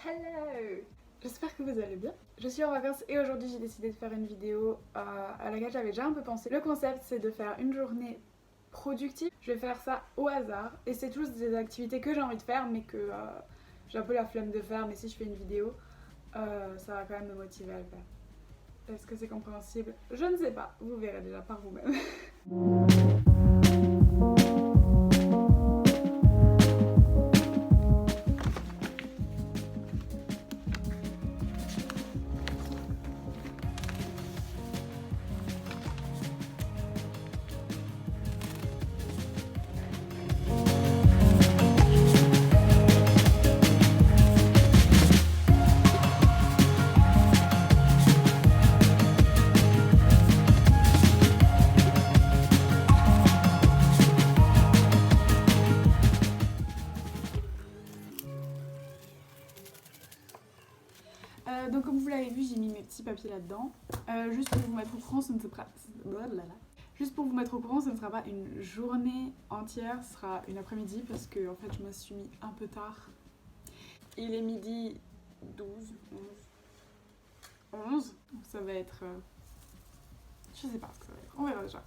Hello! J'espère que vous allez bien. Je suis en vacances et aujourd'hui j'ai décidé de faire une vidéo à laquelle j'avais déjà un peu pensé. Le concept c'est de faire une journée productive. Je vais faire ça au hasard et c'est tous des activités que j'ai envie de faire mais que j'ai un peu la flemme de faire. Mais si je fais une vidéo, ça va quand même me motiver à le faire. Est-ce que c'est compréhensible? Je ne sais pas, vous verrez déjà par vous-même. Donc comme vous l'avez vu, j'ai mis mes petits papiers là-dedans. Juste pour vous mettre au courant, ce ne sera... Juste pour vous mettre au courant, ce ne sera pas une journée entière, ce sera une après-midi parce que en fait je me suis mis un peu tard. Il est midi 12, 11. Donc ça va être... Je sais pas ce que ça va être, on verra déjà.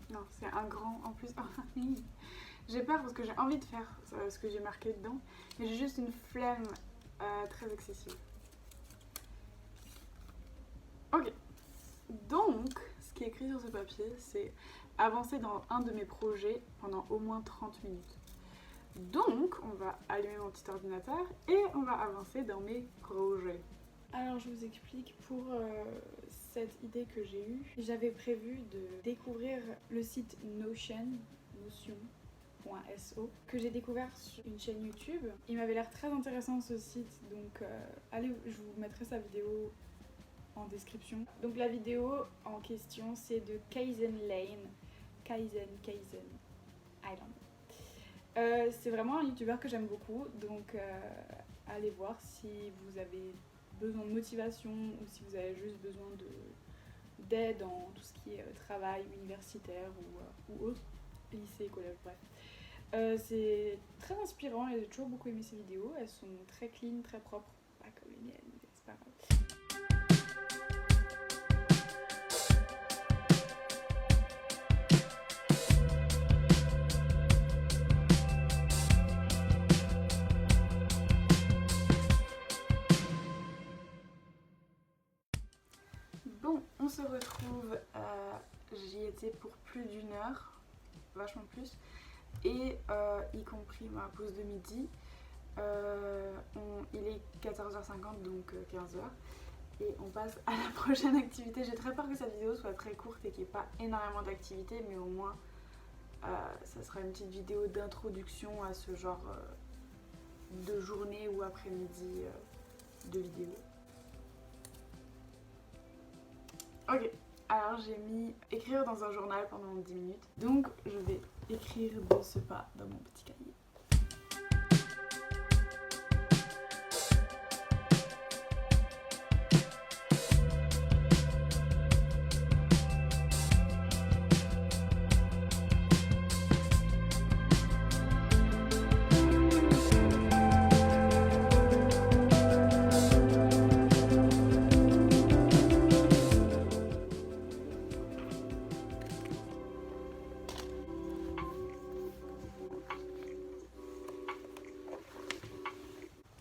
Non, c'est un grand en plus. J'ai peur parce que j'ai envie de faire ce que j'ai marqué dedans, mais j'ai juste une flemme très excessive. Ok, donc ce qui est écrit sur ce papier, c'est avancer dans un de mes projets pendant au moins 30 minutes. Donc on va allumer mon petit ordinateur et on va avancer dans mes projets. Alors je vous explique pour cette idée que j'ai eue. J'avais prévu de découvrir le site Notion.so que j'ai découvert sur une chaîne YouTube. Il m'avait l'air très intéressant ce site, donc allez, je vous mettrai sa vidéo en description. Donc la vidéo en question c'est de Kaizen Lane. Kaizen Island. C'est vraiment un youtubeur que j'aime beaucoup, donc allez voir si vous avez besoin de motivation ou si vous avez juste besoin d'aide dans tout ce qui est travail universitaire ou autre, lycée, collège, bref. C'est très inspirant et j'ai toujours beaucoup aimé ces vidéos. Elles sont très clean, très propres, pas comme les miennes, mais c'est pas grave. Bon, on se retrouve, j'y étais pour plus d'une heure, vachement plus, et y compris ma pause de midi. Il est 14h50, donc 15h, et on passe à la prochaine activité. J'ai très peur que cette vidéo soit très courte et qu'il n'y ait pas énormément d'activités, mais au moins ça sera une petite vidéo d'introduction à ce genre de journée ou après-midi de vidéo. Ok, alors j'ai mis écrire dans un journal pendant 10 minutes. Donc je vais écrire de ce pas dans mon petit cahier.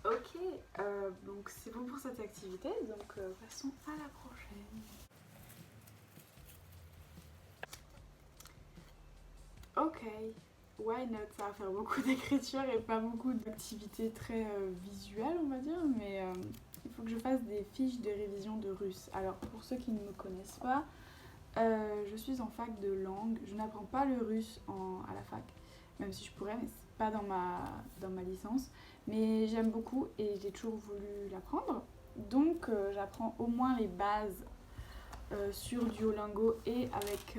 Ok, donc c'est bon pour cette activité, donc passons à la prochaine. Ok, why not? Ça va faire beaucoup d'écriture et pas beaucoup d'activités très visuelles, on va dire, mais il faut que je fasse des fiches de révision de russe. Alors pour ceux qui ne me connaissent pas, je suis en fac de langue, je n'apprends pas le russe à la fac, même si je pourrais, mais c'est pas dans ma licence. Mais j'aime beaucoup et j'ai toujours voulu l'apprendre. Donc j'apprends au moins les bases sur Duolingo et avec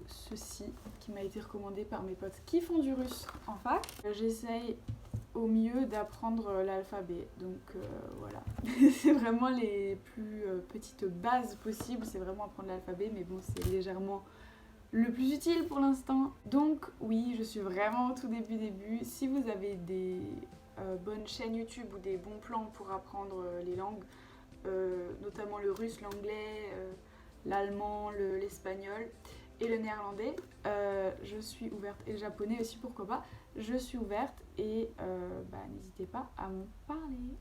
ceci qui m'a été recommandé par mes potes qui font du russe en fac. J'essaye au mieux d'apprendre l'alphabet, donc voilà. C'est vraiment les plus petites bases possibles, c'est vraiment apprendre l'alphabet, mais bon, c'est légèrement le plus utile pour l'instant. Donc oui, je suis vraiment au tout début. Si vous avez des bonnes chaînes YouTube ou des bons plans pour apprendre les langues, notamment le russe, l'anglais, l'allemand, l'espagnol et le néerlandais, je suis ouverte, et le japonais aussi, pourquoi pas, je suis ouverte et n'hésitez pas à m'en parler.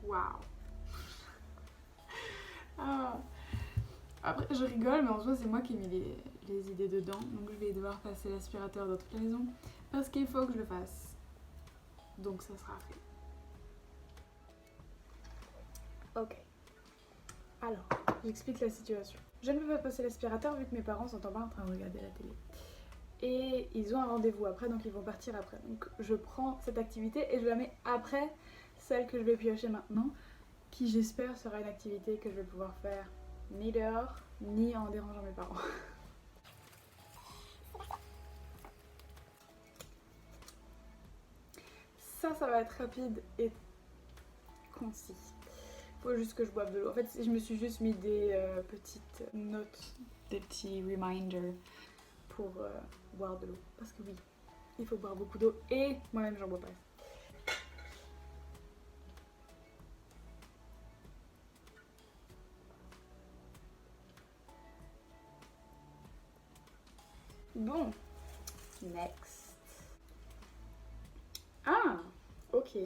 Waouh. Ah. Après, je rigole, mais en soi, c'est moi qui ai mis les idées dedans. Donc, je vais devoir passer l'aspirateur dans toute la maison. Parce qu'il faut que je le fasse. Donc, ça sera fait. Ok. Alors, j'explique la situation. Je ne peux pas passer l'aspirateur vu que mes parents sont en bas en train de regarder la télé. Et ils ont un rendez-vous après, donc ils vont partir après. Donc, je prends cette activité et je la mets après celle que je vais piocher maintenant, qui j'espère sera une activité que je vais pouvoir faire ni dehors, ni en dérangeant mes parents. Ça va être rapide et concis. Faut juste que je boive de l'eau. En fait, je me suis juste mis des petites notes, des petits reminders pour boire de l'eau. Parce que oui, il faut boire beaucoup d'eau et moi-même j'en bois pas. Bon, next. Ah, ok.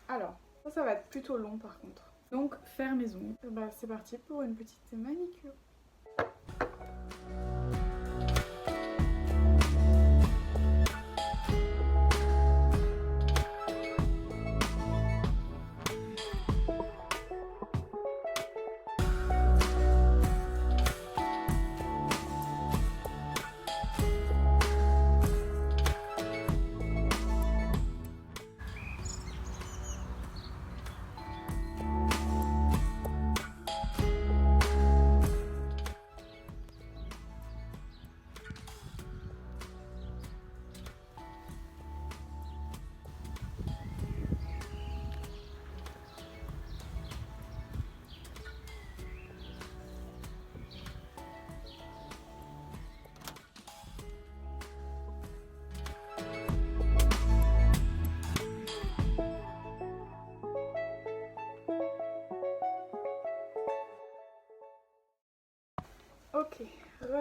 Alors, ça va être plutôt long par contre. Donc, faire mes ongles. Bah, c'est parti pour une petite manicure. Ok,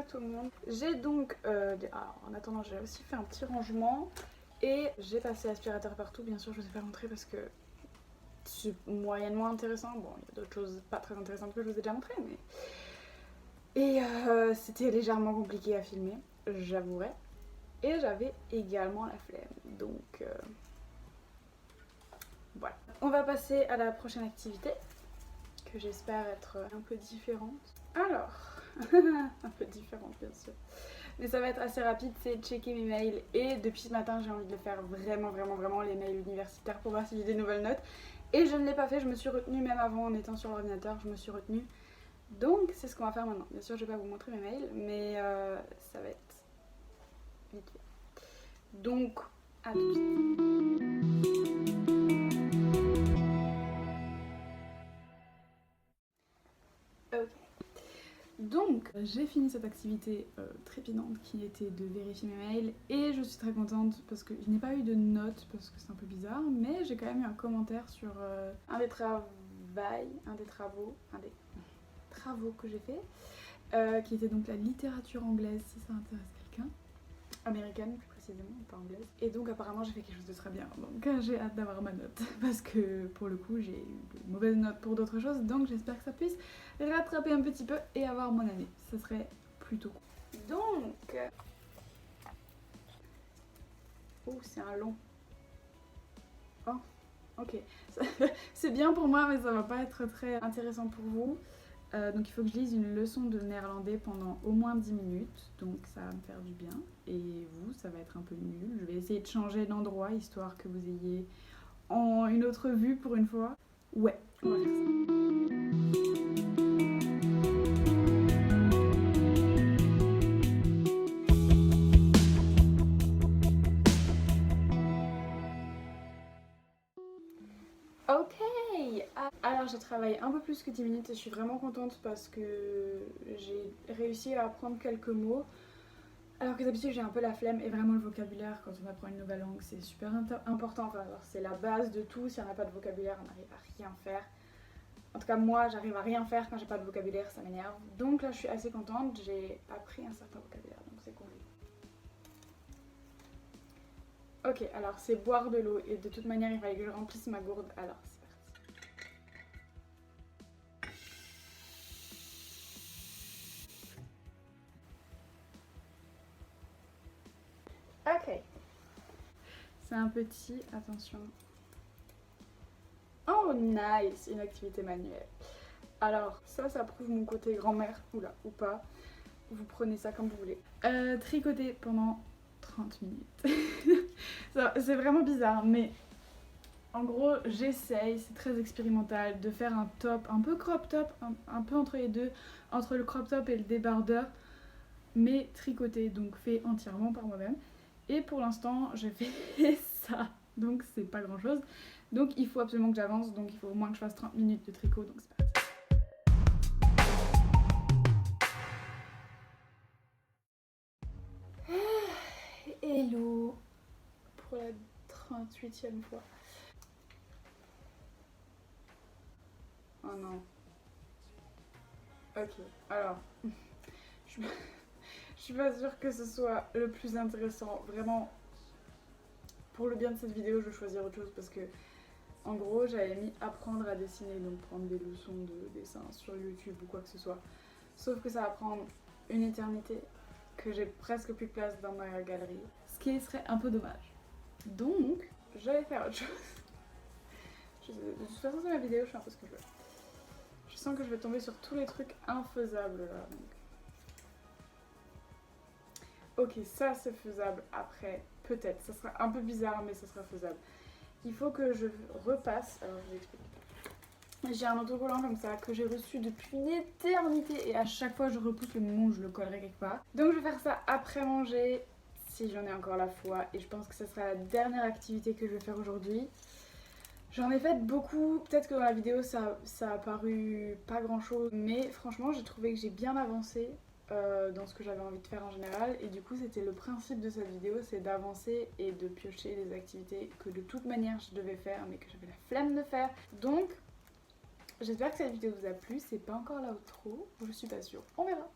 tout le monde. J'ai donc, alors, en attendant, j'ai aussi fait un petit rangement et j'ai passé l'aspirateur partout. Bien sûr, je ne vous ai pas montré parce que c'est moyennement intéressant. Bon, il y a d'autres choses pas très intéressantes que je vous ai déjà montré, mais... Et c'était légèrement compliqué à filmer, j'avouerai. Et j'avais également la flemme, donc voilà. On va passer à la prochaine activité, que j'espère être un peu différente. Alors, un peu différente bien sûr, mais ça va être assez rapide, c'est checker mes mails. Et depuis ce matin, j'ai envie de le faire vraiment les mails universitaires pour voir si j'ai des nouvelles notes. Et je ne l'ai pas fait, je me suis retenue même avant en étant sur l'ordinateur, je me suis retenue. Donc c'est ce qu'on va faire maintenant. Bien sûr, je vais pas vous montrer mes mails, mais ça va être vite fait. Donc, à tout de suite. Ok. Donc, j'ai fini cette activité trépidante qui était de vérifier mes mails et je suis très contente parce que je n'ai pas eu de notes parce que c'est un peu bizarre, mais j'ai quand même eu un commentaire sur un des travaux que j'ai fait, qui était donc la littérature anglaise, si ça intéresse quelqu'un. Américaine plus précisément, pas anglaise. Et donc apparemment j'ai fait quelque chose de très bien, donc j'ai hâte d'avoir ma note parce que pour le coup j'ai eu de mauvaises notes pour d'autres choses, donc j'espère que ça puisse rattraper un petit peu et avoir mon année, ça serait plutôt cool. Donc... Oh, c'est un long. Oh, Ok, c'est bien pour moi mais ça va pas être très intéressant pour vous. Donc il faut que je lise une leçon de néerlandais pendant au moins 10 minutes, donc ça va me faire du bien. Et vous, ça va être un peu nul. Je vais essayer de changer d'endroit histoire que vous ayez une autre vue pour une fois. Ouais, on va faire ça. Ok, alors j'ai travaillé un peu plus que 10 minutes et je suis vraiment contente parce que j'ai réussi à apprendre quelques mots. Alors que d'habitude j'ai un peu la flemme et vraiment le vocabulaire quand on apprend une nouvelle langue c'est super important. Enfin, c'est la base de tout, si on n'a pas de vocabulaire on n'arrive à rien faire. En tout cas moi j'arrive à rien faire quand j'ai pas de vocabulaire, ça m'énerve. Donc là je suis assez contente, j'ai appris un certain vocabulaire donc c'est cool. Ok, alors c'est boire de l'eau et de toute manière il fallait que je remplisse ma gourde, alors c'est parti. Ok. C'est un petit, attention. Oh nice, une activité manuelle. Alors ça prouve mon côté grand-mère, oula, ou pas. Vous prenez ça comme vous voulez. Tricoter pendant 30 minutes. C'est vraiment bizarre, mais en gros, j'essaye, c'est très expérimental, de faire un top, un peu crop top, un peu entre les deux, entre le crop top et le débardeur, mais tricoté, donc fait entièrement par moi-même. Et pour l'instant, je fais ça, donc c'est pas grand chose. Donc il faut absolument que j'avance, donc il faut au moins que je fasse 30 minutes de tricot, donc c'est parti. Hello pour la 38e fois. Oh non. Ok, alors, je suis pas sûre que ce soit le plus intéressant. Vraiment, pour le bien de cette vidéo, je vais choisir autre chose parce que, en gros, j'avais mis apprendre à dessiner, donc prendre des leçons de dessin sur YouTube ou quoi que ce soit. Sauf que ça va prendre une éternité, que j'ai presque plus de place dans ma galerie, ce qui serait un peu dommage. Donc, je vais faire autre chose. De toute façon, c'est ma vidéo, je fais un peu ce que je veux. Je sens que je vais tomber sur tous les trucs infaisables là. Donc. Ok, ça c'est faisable après, peut-être. Ça sera un peu bizarre, mais ça sera faisable. Il faut que je repasse. Alors, je vous explique. J'ai un autocollant comme ça que j'ai reçu depuis une éternité et à chaque fois je repousse le moment où je le collerai quelque part. Donc je vais faire ça après manger si j'en ai encore la foi et je pense que ce sera la dernière activité que je vais faire aujourd'hui. J'en ai fait beaucoup, peut-être que dans la vidéo ça a paru pas grand chose, mais franchement j'ai trouvé que j'ai bien avancé dans ce que j'avais envie de faire en général et du coup c'était le principe de cette vidéo, c'est d'avancer et de piocher les activités que de toute manière je devais faire mais que j'avais la flemme de faire. Donc j'espère que cette vidéo vous a plu, c'est pas encore l'outro, je suis pas sûre, on verra.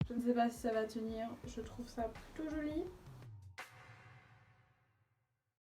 Je ne sais pas si ça va tenir, je trouve ça plutôt joli.